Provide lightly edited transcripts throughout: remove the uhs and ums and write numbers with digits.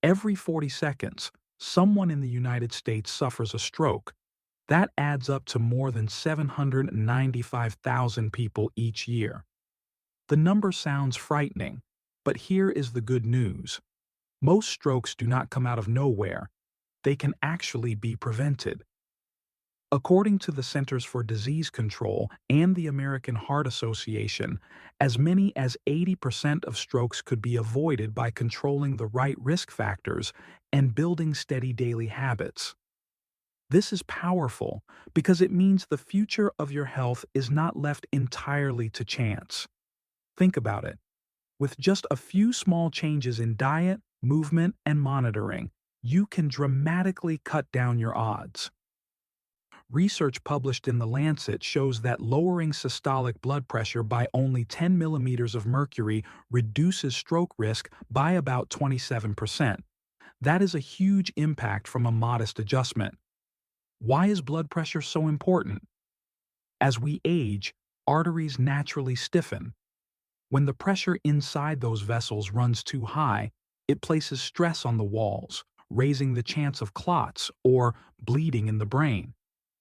Every 40 seconds, someone in the United States suffers a stroke. That adds up to more than 795,000 people each year. The number sounds frightening, but here is the good news. Most strokes do not come out of nowhere. They can actually be prevented. According to the Centers for Disease Control and the American Heart Association, as many as 80% of strokes could be avoided by controlling the right risk factors and building steady daily habits. This is powerful because it means the future of your health is not left entirely to chance. Think about it. With just a few small changes in diet, movement, and monitoring, you can dramatically cut down your odds. Research published in the Lancet shows that lowering systolic blood pressure by only 10 millimeters of mercury reduces stroke risk by about 27%. That is a huge impact from a modest adjustment. Why is blood pressure so important? As we age, arteries naturally stiffen. When the pressure inside those vessels runs too high, it places stress on the walls, raising the chance of clots or bleeding in the brain.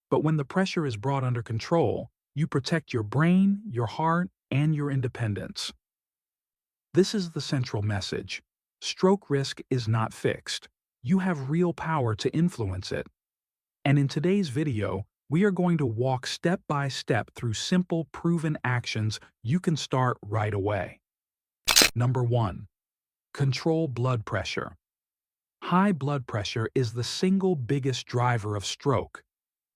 But when the pressure is brought under control, you protect your brain, your heart, and your independence. This is the central message. Stroke risk is not fixed. You have real power to influence it. And in today's video, we are going to walk step by step through simple, proven actions you can start right away. Number 1. Control blood pressure. High blood pressure is the single biggest driver of stroke.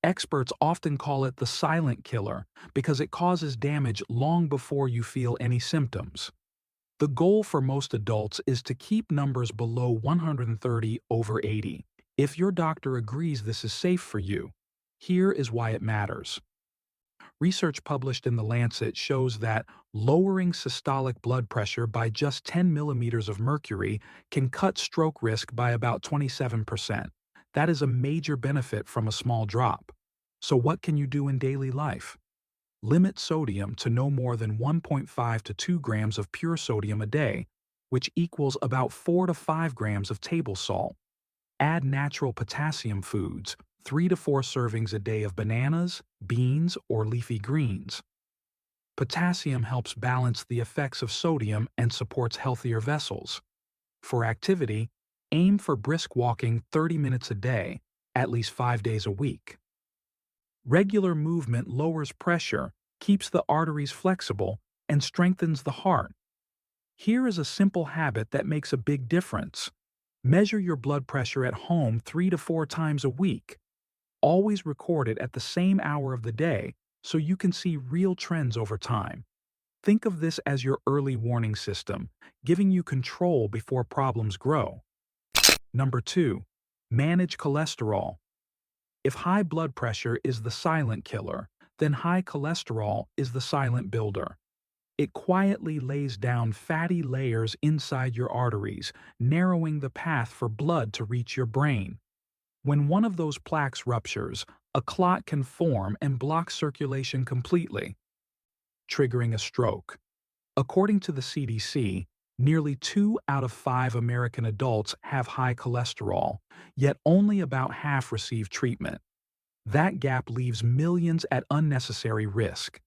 Experts often call it the silent killer because it causes damage long before you feel any symptoms. The goal for most adults is to keep numbers below 130/80. If your doctor agrees this is safe for you, here is why it matters. Research published in the Lancet shows that lowering systolic blood pressure by just 10 millimeters of mercury can cut stroke risk by about 27%. That is a major benefit from a small drop. So what can you do in daily life? Limit sodium to no more than 1.5 to 2 grams of pure sodium a day, which equals about 4 to 5 grams of table salt. Add natural potassium foods, 3 to 4 servings a day of bananas, beans, or leafy greens. Potassium helps balance the effects of sodium and supports healthier vessels. For activity, aim for brisk walking 30 minutes a day, at least 5 days a week. Regular movement lowers pressure, keeps the arteries flexible, and strengthens the heart. Here is a simple habit that makes a big difference. Measure your blood pressure at home 3 to 4 times a week. Always record it at the same hour of the day so you can see real trends over time. Think of this as your early warning system, giving you control before problems grow. Number 2. Manage cholesterol. If high blood pressure is the silent killer, then high cholesterol is the silent builder. It quietly lays down fatty layers inside your arteries, narrowing the path for blood to reach your brain. When one of those plaques ruptures, a clot can form and block circulation completely, triggering a stroke. According to the CDC, nearly 2 out of 5 American adults have high cholesterol, yet only about half receive treatment. That gap leaves millions at unnecessary risk.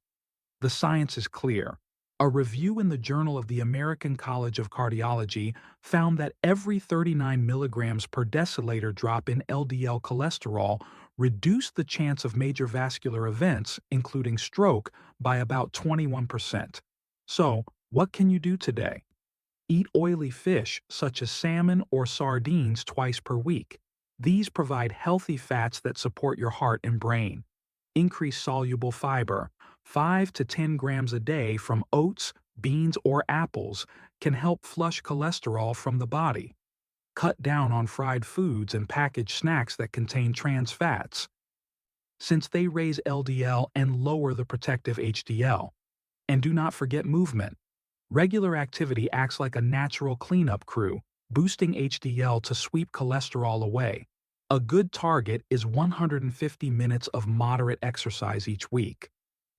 The science is clear. A review in the Journal of the American College of Cardiology found that every 39 milligrams per deciliter drop in LDL cholesterol reduced the chance of major vascular events, including stroke, by about 21%. So, what can you do today? Eat oily fish such as salmon or sardines twice per week. These provide healthy fats that support your heart and brain. Increase soluble fiber. 5 to 10 grams a day from oats, beans, or apples can help flush cholesterol from the body. Cut down on fried foods and packaged snacks that contain trans fats, since they raise LDL and lower the protective HDL. And do not forget movement. Regular activity acts like a natural cleanup crew, boosting HDL to sweep cholesterol away. A good target is 150 minutes of moderate exercise each week.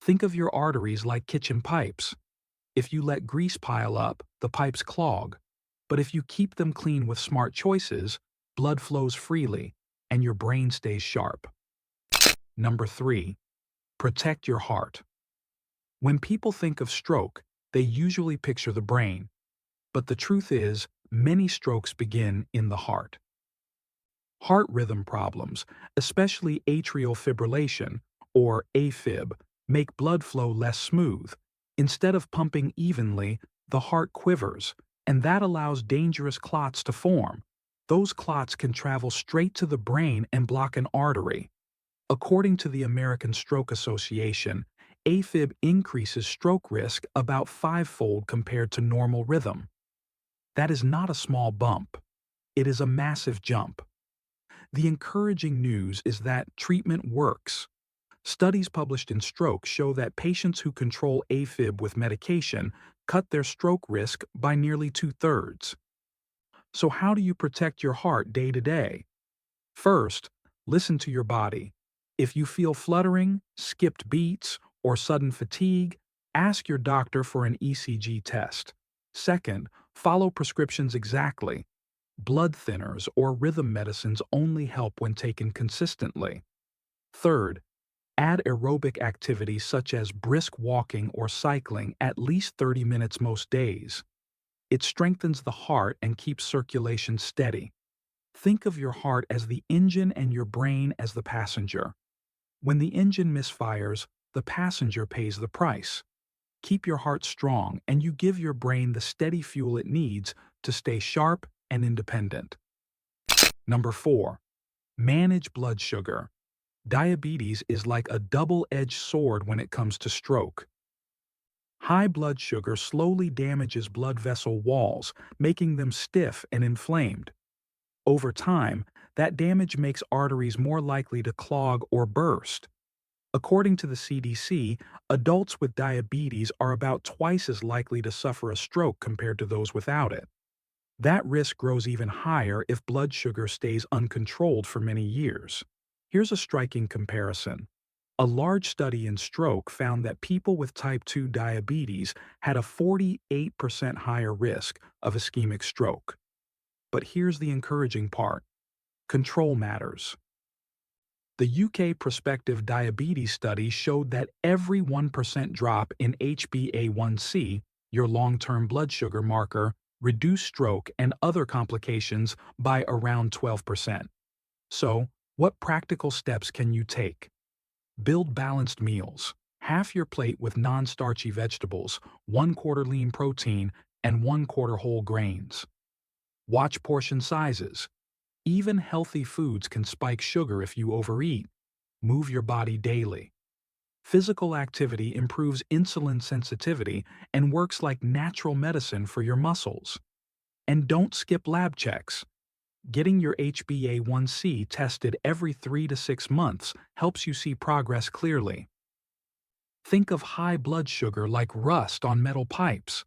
Think of your arteries like kitchen pipes. If you let grease pile up, the pipes clog. But if you keep them clean with smart choices, blood flows freely and your brain stays sharp. Number 3. Protect your heart. When people think of stroke, they usually picture the brain, but the truth is, many strokes begin in the heart. Heart rhythm problems, especially atrial fibrillation, or AFib, make blood flow less smooth. Instead of pumping evenly, the heart quivers, and that allows dangerous clots to form. Those clots can travel straight to the brain and block an artery. According to the American Stroke Association, AFib increases stroke risk about fivefold compared to normal rhythm. That is not a small bump. It is a massive jump. The encouraging news is that treatment works. Studies published in Stroke show that patients who control AFib with medication cut their stroke risk by nearly 2/3. So how do you protect your heart day to day? First, listen to your body. If you feel fluttering, skipped beats, or sudden fatigue, ask your doctor for an ECG test. Second, follow prescriptions exactly. Blood thinners or rhythm medicines only help when taken consistently. Third, add aerobic activity such as brisk walking or cycling at least 30 minutes most days. It strengthens the heart and keeps circulation steady. Think of your heart as the engine and your brain as the passenger. When the engine misfires, the passenger pays the price. Keep your heart strong and you give your brain the steady fuel it needs to stay sharp and independent. Number 4. Manage blood sugar. Diabetes is like a double-edged sword when it comes to stroke. High blood sugar slowly damages blood vessel walls, making them stiff and inflamed. Over time, that damage makes arteries more likely to clog or burst. According to the CDC, adults with diabetes are about twice as likely to suffer a stroke compared to those without it. That risk grows even higher if blood sugar stays uncontrolled for many years. Here's a striking comparison. A large study in stroke found that people with type 2 diabetes had a 48% higher risk of ischemic stroke. But here's the encouraging part. Control matters. The UK prospective diabetes study showed that every 1% drop in HbA1c, your long-term blood sugar marker, reduced stroke and other complications by around 12%. So, what practical steps can you take? Build balanced meals. Half your plate with non-starchy vegetables, 1/4 lean protein, and 1/4 whole grains. Watch portion sizes. Even healthy foods can spike sugar if you overeat. Move your body daily. Physical activity improves insulin sensitivity and works like natural medicine for your muscles. And don't skip lab checks. Getting your HbA1c tested every 3 to 6 months helps you see progress clearly. Think of high blood sugar like rust on metal pipes.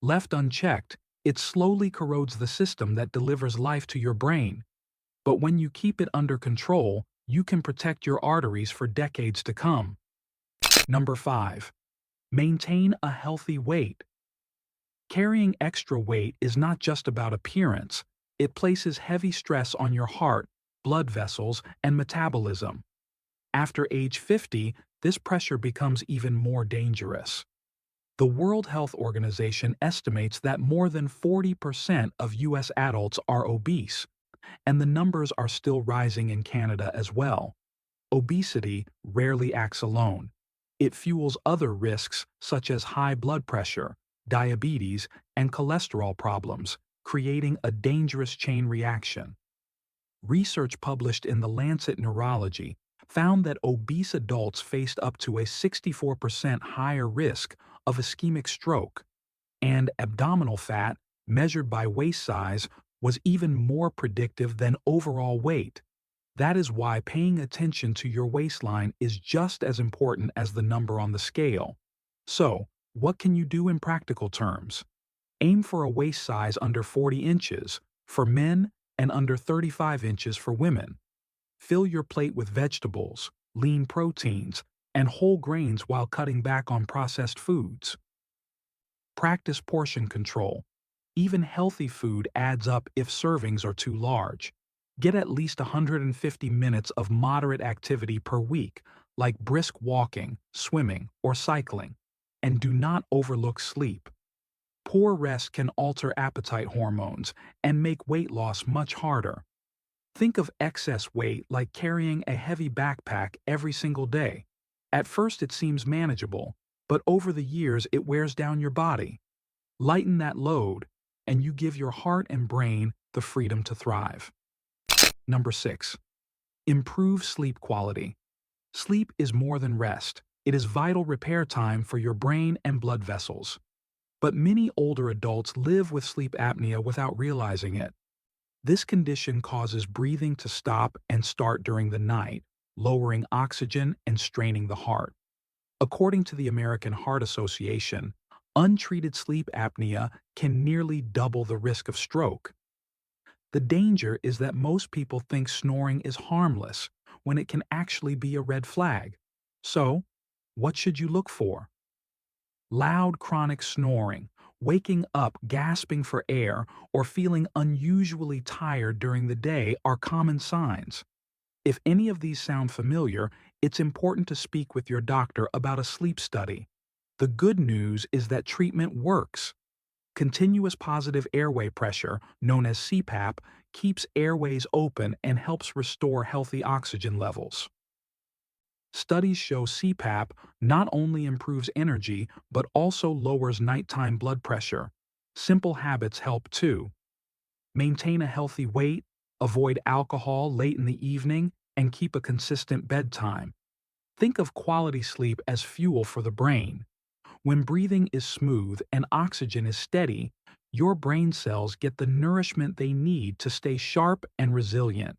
Left unchecked, it slowly corrodes the system that delivers life to your brain. But when you keep it under control, you can protect your arteries for decades to come. Number 5. Maintain a healthy weight. Carrying extra weight is not just about appearance. It places heavy stress on your heart, blood vessels, and metabolism. After age 50, this pressure becomes even more dangerous. The World Health Organization estimates that more than 40% of U.S. adults are obese, and the numbers are still rising in Canada as well. Obesity rarely acts alone. It fuels other risks such as high blood pressure, diabetes, and cholesterol problems, creating a dangerous chain reaction. Research published in the Lancet Neurology found that obese adults faced up to a 64% higher risk of ischemic stroke, and abdominal fat, measured by waist size, was even more predictive than overall weight. That is why paying attention to your waistline is just as important as the number on the scale. So, what can you do in practical terms? Aim for a waist size under 40 inches for men and under 35 inches for women. Fill your plate with vegetables, lean proteins, and whole grains while cutting back on processed foods. Practice portion control. Even healthy food adds up if servings are too large. Get at least 150 minutes of moderate activity per week, like brisk walking, swimming, or cycling. And do not overlook sleep. Poor rest can alter appetite hormones and make weight loss much harder. Think of excess weight like carrying a heavy backpack every single day. At first it seems manageable, but over the years it wears down your body. Lighten that load, and you give your heart and brain the freedom to thrive. Number 6. Improve sleep quality. Sleep is more than rest. It is vital repair time for your brain and blood vessels. But many older adults live with sleep apnea without realizing it. This condition causes breathing to stop and start during the night, lowering oxygen and straining the heart. According to the American Heart Association, untreated sleep apnea can nearly double the risk of stroke. The danger is that most people think snoring is harmless when it can actually be a red flag. So, what should you look for? Loud chronic snoring, waking up gasping for air, or feeling unusually tired during the day are common signs. If any of these sound familiar, it's important to speak with your doctor about a sleep study. The good news is that treatment works. Continuous positive airway pressure, known as CPAP, keeps airways open and helps restore healthy oxygen levels. Studies show CPAP not only improves energy but also lowers nighttime blood pressure. Simple habits help too. Maintain a healthy weight, avoid alcohol late in the evening, and keep a consistent bedtime. Think of quality sleep as fuel for the brain. When breathing is smooth and oxygen is steady, your brain cells get the nourishment they need to stay sharp and resilient.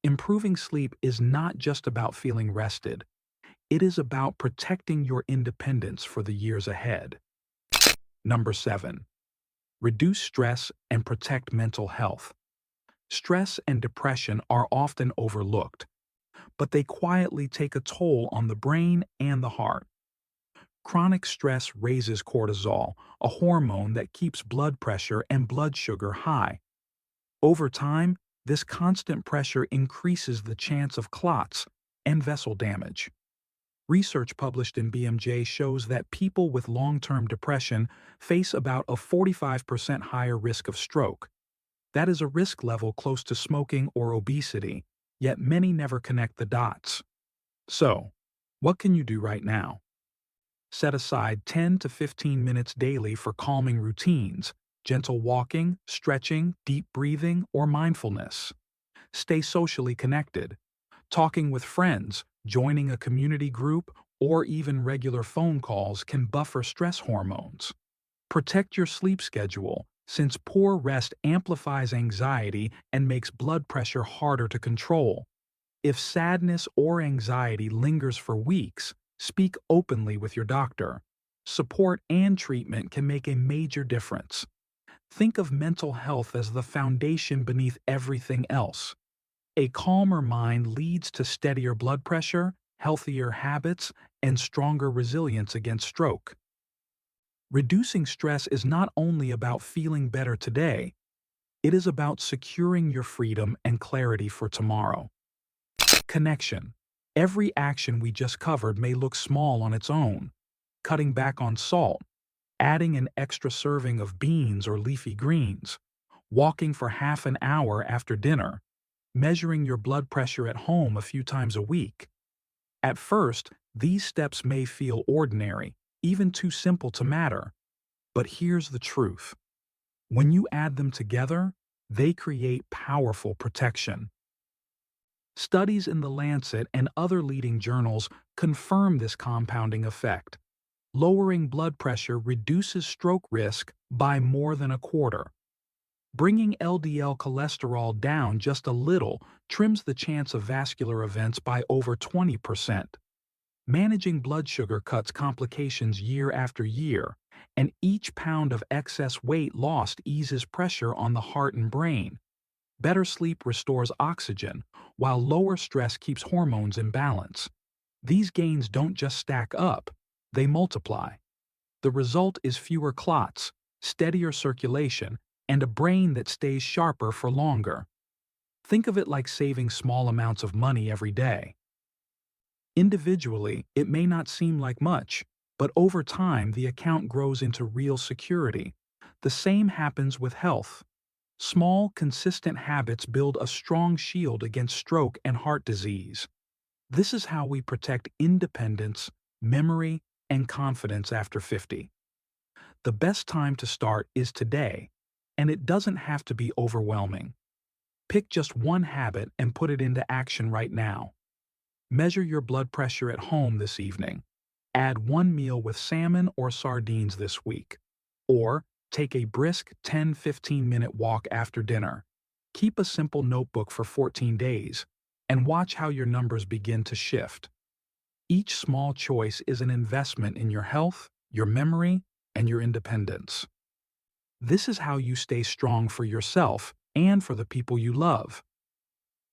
Improving sleep is not just about feeling rested. It is about protecting your independence for the years ahead. Number 7. Reduce stress and protect mental health. Stress and depression are often overlooked, but they quietly take a toll on the brain and the heart. Chronic stress raises cortisol, a hormone that keeps blood pressure and blood sugar high. Over time, this constant pressure increases the chance of clots and vessel damage. Research published in mmHg shows that people with long-term depression face about a 45% higher risk of stroke. That is a risk level close to smoking or obesity, yet many never connect the dots. So, what can you do right now? Set aside 10 to 15 minutes daily for calming routines, gentle walking, stretching, deep breathing, or mindfulness. Stay socially connected. Talking with friends, joining a community group, or even regular phone calls can buffer stress hormones. Protect your sleep schedule, since poor rest amplifies anxiety and makes blood pressure harder to control. If sadness or anxiety lingers for weeks, speak openly with your doctor. Support and treatment can make a major difference. Think of mental health as the foundation beneath everything else. A calmer mind leads to steadier blood pressure, healthier habits, and stronger resilience against stroke. Reducing stress is not only about feeling better today, it is about securing your freedom and clarity for tomorrow. Connection. Every action we just covered may look small on its own. Cutting back on salt, adding an extra serving of beans or leafy greens, walking for half an hour after dinner, measuring your blood pressure at home a few times a week. At first, these steps may feel ordinary, even too simple to matter. But here's the truth. When you add them together, they create powerful protection. Studies in the Lancet and other leading journals confirm this compounding effect. Lowering blood pressure reduces stroke risk by more than a quarter. Bringing LDL cholesterol down just a little trims the chance of vascular events by over 20%. Managing blood sugar cuts complications year after year, and each pound of excess weight lost eases pressure on the heart and brain. Better sleep restores oxygen, while lower stress keeps hormones in balance. These gains don't just stack up, they multiply. The result is fewer clots, steadier circulation, and a brain that stays sharper for longer. Think of it like saving small amounts of money every day. Individually, it may not seem like much, but over time the account grows into real security. The same happens with health. Small, consistent habits build a strong shield against stroke and heart disease. This is how we protect independence, memory, and confidence after 50. The best time to start is today, and it doesn't have to be overwhelming. Pick just one habit and put it into action right now. Measure your blood pressure at home this evening. Add one meal with salmon or sardines this week. Or take a brisk 10-15-minute walk after dinner. Keep a simple notebook for 14 days and watch how your numbers begin to shift. Each small choice is an investment in your health, your memory, and your independence. This is how you stay strong for yourself and for the people you love.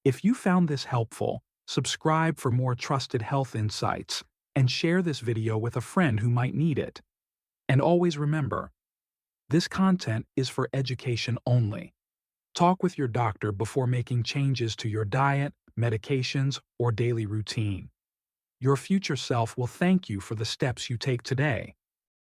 If you found this helpful, subscribe for more trusted health insights and share this video with a friend who might need it. And always remember, this content is for education only. Talk with your doctor before making changes to your diet, medications, or daily routine. Your future self will thank you for the steps you take today.